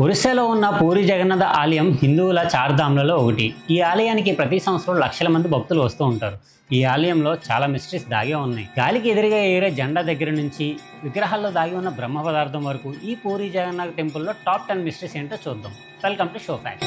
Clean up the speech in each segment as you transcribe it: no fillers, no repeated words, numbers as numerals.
ఒరిస్సాలో ఉన్న పూరి జగన్నాథ ఆలయం హిందువుల చార్ధామ్లలో ఒకటి. ఈ ఆలయానికి ప్రతి సంవత్సరం లక్షల మంది భక్తులు వస్తూ ఉంటారు. ఈ ఆలయంలో చాలా మిస్టరీస్ దాగే ఉన్నాయి. గాలికి ఎదురుగా ఎగిరే జెండా దగ్గర నుంచి విగ్రహాల్లో దాగి ఉన్న బ్రహ్మ పదార్థం వరకు ఈ పూరి జగన్నాథ్ టెంపుల్లో టాప్ 10 మిస్టరీస్ ఏంటో చూద్దాం. Welcome to show fact.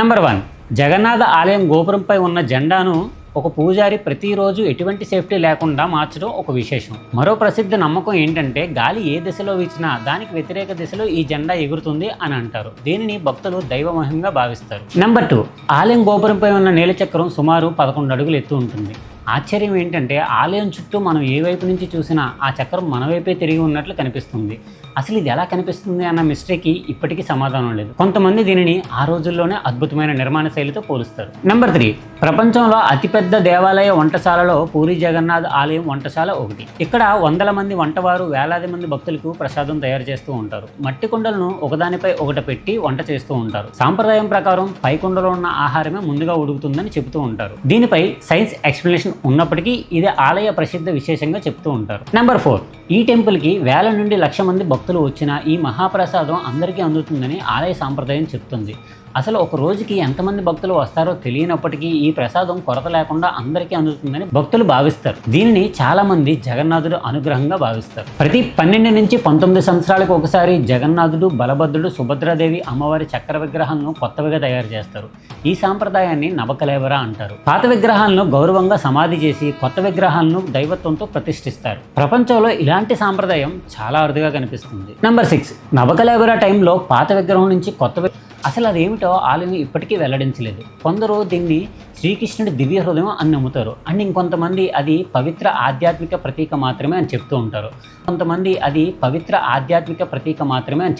Number 1, Jagannath ఆలయం గోపురంపై ఉన్న జెండాను ఒక పూజారి ప్రతిరోజు ఎటువంటి సేఫ్టీ లేకుండా మార్చడం ఒక విశేషం. మరో ప్రసిద్ధ నమ్మకం ఏంటంటే గాలి ఏ దిశలో వీచినా దానికి వ్యతిరేక దిశలో ఈ జెండా ఎగురుతుంది అని అంటారు. దీనిని భక్తులు దైవ మహిమగా భావిస్తారు. నెంబర్ 2, ఆలయం గోపురంపై ఉన్న నీలచక్రం సుమారు 11 అడుగులు ఎత్తు ఉంటుంది. ఆశ్చర్యం ఏంటంటే ఆలయం చుట్టూ మనం ఏ వైపు నుంచి చూసినా ఆ చక్రం మన వైపే తిరిగి ఉన్నట్లు కనిపిస్తుంది. అసలు ఇది ఎలా కనిపిస్తుంది అన్న మిస్టరీకి ఇప్పటికీ సమాధానం లేదు. కొంతమంది దీనిని ఆ రోజుల్లోనే అద్భుతమైన నిర్మాణ శైలితో పోలుస్తారు. నెంబర్ 3, ప్రపంచంలో అతిపెద్ద దేవాలయ వంటశాలలో పూరి జగన్నాథ్ ఆలయం వంటశాల ఒకటి. ఇక్కడ వందల మంది వంటవారు వేలాది మంది భక్తులకు ప్రసాదం తయారు చేస్తూ ఉంటారు. మట్టి కుండలను ఒకదానిపై ఒకటి పెట్టి వంట చేస్తూ ఉంటారు. సాంప్రదాయం ప్రకారం పై కుండలో ఉన్న ఆహారమే ముందుగా ఉడుకుతుందని చెబుతూ ఉంటారు. దీనిపై సైన్స్ ఎక్స్ప్లెనేషన్ ఉన్నప్పటికీ ఇది ఆలయ ప్రసిద్ధ విశేషంగా చెప్తూ ఉంటారు. నెంబర్ 4, ఈ టెంపుల్కి వేల నుండి లక్ష మంది భక్తులు వచ్చినా ఈ మహాప్రసాదం అందరికీ అందుతుందని ఆలయ సాంప్రదాయం చెప్తుంది. అసలు ఒక రోజుకి ఎంతమంది భక్తులు వస్తారో తెలియనప్పటికీ ఈ ప్రసాదం కొరత లేకుండా అందరికీ అందుతుందని భక్తులు భావిస్తారు. దీనిని చాలా మంది జగన్నాథుడు అనుగ్రహంగా భావిస్తారు. ప్రతి 12 నుంచి 19 సంవత్సరాలకు ఒకసారి జగన్నాథుడు, బలభద్రుడు, సుభద్రాదేవి అమ్మవారి చక్ర విగ్రహాలను కొత్తవిగా తయారు చేస్తారు. ఈ సాంప్రదాయాన్ని నవకలేవర అంటారు. పాత విగ్రహాలను గౌరవంగా సమాధి చేసి కొత్త విగ్రహాలను దైవత్వంతో ప్రతిష్ఠిస్తారు. ప్రపంచంలో ఇలాంటి సాంప్రదాయం చాలా అరుదుగా కనిపిస్తుంది. నెంబర్ 6, నవకలేవర టైంలో పాత విగ్రహం నుంచి కొత్త అసలు అదేమిటో ఆలయం ఇప్పటికీ వెల్లడించలేదు. కొందరు దీన్ని శ్రీకృష్ణుడి దివ్య హృదయం అని నమ్ముతారు. అండ్ ఇంకొంతమంది అది పవిత్ర ఆధ్యాత్మిక ప్రతీక మాత్రమే అని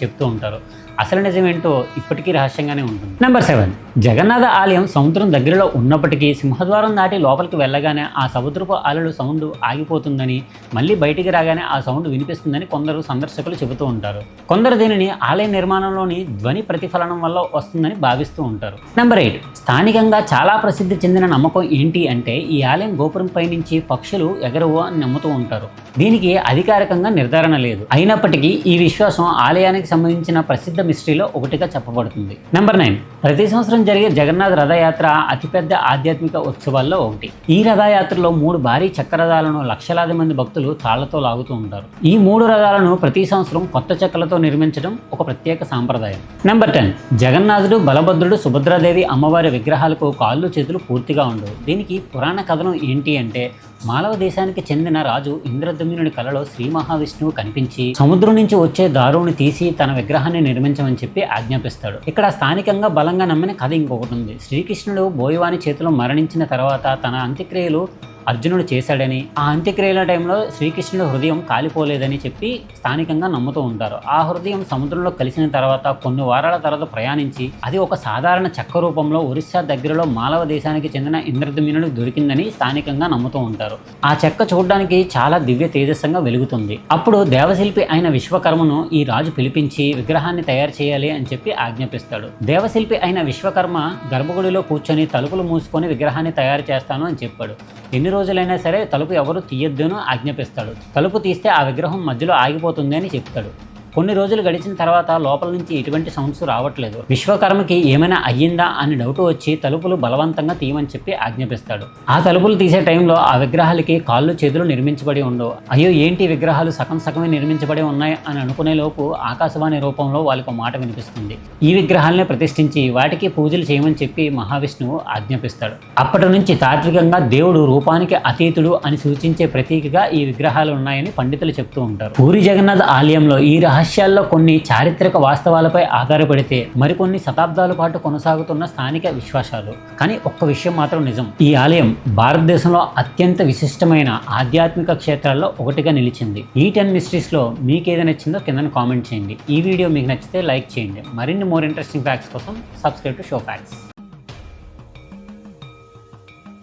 చెప్తూ ఉంటారు. అసలు నిజమేంటో ఇప్పటికీ రహస్యంగానే ఉంటుంది. నెంబర్ 7, జగన్నాథ ఆలయం సముద్రం దగ్గరలో ఉన్నప్పటికీ సింహద్వారం దాటి లోపలికి వెళ్ళగానే ఆ సముద్రపు అలలు సౌండ్ ఆగిపోతుందని, మళ్ళీ బయటికి రాగానే ఆ సౌండ్ వినిపిస్తుందని కొందరు సందర్శకులు చెబుతూ ఉంటారు. కొందరు దీనిని ఆలయ నిర్మాణంలోని ధ్వని ప్రతిఫలనం వల్ల వస్తుందని భావిస్తూ ఉంటారు. నెంబర్ 8, స్థానికంగా చాలా ప్రసిద్ధి చెందిన నమ్మకం ఏంటి అంటే ఈ ఆలయం గోపురంపై నుంచి పక్షులు ఎగరవు అని నమ్ముతూ ఉంటారు. దీనికి అధికారికంగా నిర్ధారణ లేదు. అయినప్పటికీ ఈ విశ్వాసం ఆలయానికి సంబంధించిన ప్రసిద్ధ మిస్టరీలో ఒకటిగా చెప్పబడుతుంది. నెంబర్ 9, ప్రతి సంవత్సరం జరిగే జగన్నాథ్ రథయాత్ర అతిపెద్ద ఆధ్యాత్మిక ఉత్సవాల్లో ఒకటి. ఈ రథయాత్రలో 3 భారీ చక్రరథాలను లక్షలాది మంది భక్తులు తాళ్లతో లాగుతూ ఉంటారు. ఈ 3 రథాలను ప్రతి సంవత్సరం కొత్త చెక్కలతో నిర్మించడం ఒక ప్రత్యేక సాంప్రదాయం. నెంబర్ 10, జగన్నాథుడు, బలభద్రుడు, సుభద్రాదేవి అమ్మవారి విగ్రహాలకు కాళ్ళు చేతులు పూర్తిగా ఉండవు. దీనికి పురాణ కథనం ఏంటి అంటే మాలవ దేశానికి చెందిన రాజు ఇంద్రద్యుమ్నుడి కలలో శ్రీ మహావిష్ణువు కనిపించి సముద్రం నుంచి వచ్చే దారువుని తీసి తన విగ్రహాన్ని నిర్మించమని చెప్పి ఆజ్ఞాపిస్తాడు. ఇక్కడ స్థానికంగా బలంగా నమ్మిన కథ ఇంకొకటి ఉంది. శ్రీకృష్ణుడు బోయవాని చేతిలో మరణించిన తర్వాత తన అంత్యక్రియలు అర్జునుడు చేశాడని, ఆ అంత్యక్రియల టైంలో శ్రీకృష్ణుడు హృదయం కాలిపోలేదని చెప్పి స్థానికంగా నమ్ముతూ ఉంటారు. ఆ హృదయం సముద్రంలో కలిసిన తర్వాత కొన్ని వారాల తర్వాత ప్రయాణించి అది ఒక సాధారణ చెక్క రూపంలో ఒరిస్సా దగ్గరలో మాలవ దేశానికి చెందిన ఇంద్రద్యుమ్నుడికి దొరికిందని స్థానికంగా నమ్ముతూ ఉంటారు. ఆ చెక్క చూడడానికి చాలా దివ్య తేజస్సంగా వెలుగుతుంది. అప్పుడు దేవశిల్పి అయిన విశ్వకర్మను ఈ రాజు పిలిపించి విగ్రహాన్ని తయారు చేయాలి అని చెప్పి ఆజ్ఞాపిస్తాడు. దేవశిల్పి అయిన విశ్వకర్మ గర్భగుడిలో కూర్చొని తలుపులు మూసుకొని విగ్రహాన్ని తయారు చేస్తాను అని చెప్పాడు. ఎన్ని రోజులైనా సరే తలుపు ఎవరు తీయొద్దును ఆజ్ఞాపిస్తాడు. తలుపు తీస్తే ఆ విగ్రహం మధ్యలో ఆగిపోతుంది అని చెప్తాడు. కొన్ని రోజులు గడిచిన తర్వాత లోపల నుంచి ఎటువంటి సౌండ్స్ రావట్లేదు. విశ్వకర్మకి ఏమైనా అయ్యిందా అని డౌట్ వచ్చి తలుపులు బలవంతంగా తీయమని చెప్పి ఆజ్ఞాపిస్తాడు. ఆ తలుపులు తీసే టైంలో ఆ విగ్రహాలకి కాళ్ళు చేతులు నిర్మించబడి ఉండవు. అయ్యో ఏంటి విగ్రహాలు సగమే నిర్మించబడి ఉన్నాయి అని అనుకునే లోపు ఆకాశవాణి రూపంలో వాళ్ళకు మాట వినిపిస్తుంది. ఈ విగ్రహాలనే ప్రతిష్ఠించి వాటికి పూజలు చేయమని చెప్పి మహావిష్ణువు ఆజ్ఞాపిస్తాడు. అప్పటి నుంచి తాత్వికంగా దేవుడు రూపానికి అతీతుడు అని సూచించే ప్రతీకగా ఈ విగ్రహాలు ఉన్నాయని పండితులు చెప్తూ ఉంటారు. పూరి జగన్నాథ్ ఆలయంలో ఈ రహస్యాల్లో కొన్ని చారిత్రక వాస్తవాలపై ఆధారపడితే మరికొన్ని శతాబ్దాల పాటు కొనసాగుతున్న స్థానిక విశ్వాసాలు. కానీ ఒక్క విషయం మాత్రం నిజం, ఈ ఆలయం భారతదేశంలో అత్యంత విశిష్టమైన ఆధ్యాత్మిక క్షేత్రాల్లో ఒకటిగా నిలిచింది. ఈ 10 మిస్టరీస్లో మీకు ఏది నచ్చిందో కింద కామెంట్ చేయండి. ఈ వీడియో మీకు నచ్చితే లైక్ చేయండి. మరిన్ని మోర్ ఇంట్రెస్టింగ్ ఫ్యాక్ట్స్ కోసం సబ్స్క్రైబ్ టు షో ఫ్యాక్ట్స్.